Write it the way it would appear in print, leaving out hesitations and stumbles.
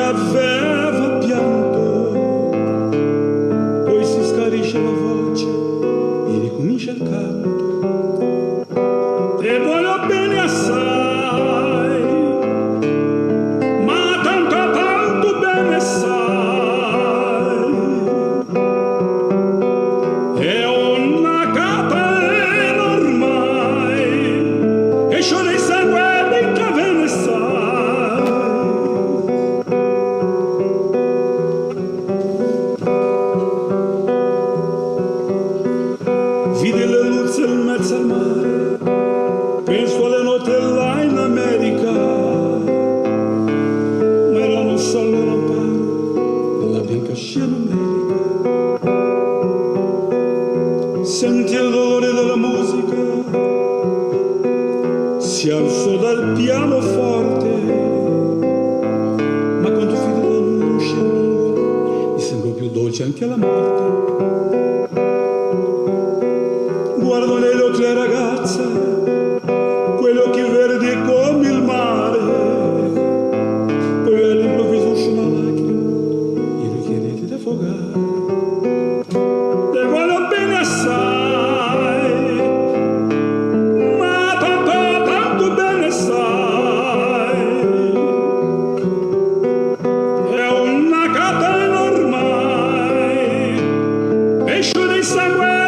aveva pianto, poi si scarisce la voce e ricomincia il canto. Te voglio bene assai, ma tanto bene sai. È una catena ormai, e scioglie il sangue di che ve ne sai. Vidi le luci in mezzo al mare, penso alle notte là in America, ma erano solo l'amparo della bianca scena america. Sentì il dolore della musica, si alzò dal pianoforte, ma quando fino non uscì una lingua, mi sembrò più dolce anche la morte. Guardo negli occhi la ragazza, quegli occhi verdi come il mare, poi all'improvviso uscì una lacrima e lui chiedete di affogare. Te voglio bene assai, ma tanto bene sai. È una catena ormai, e scioglie il sangue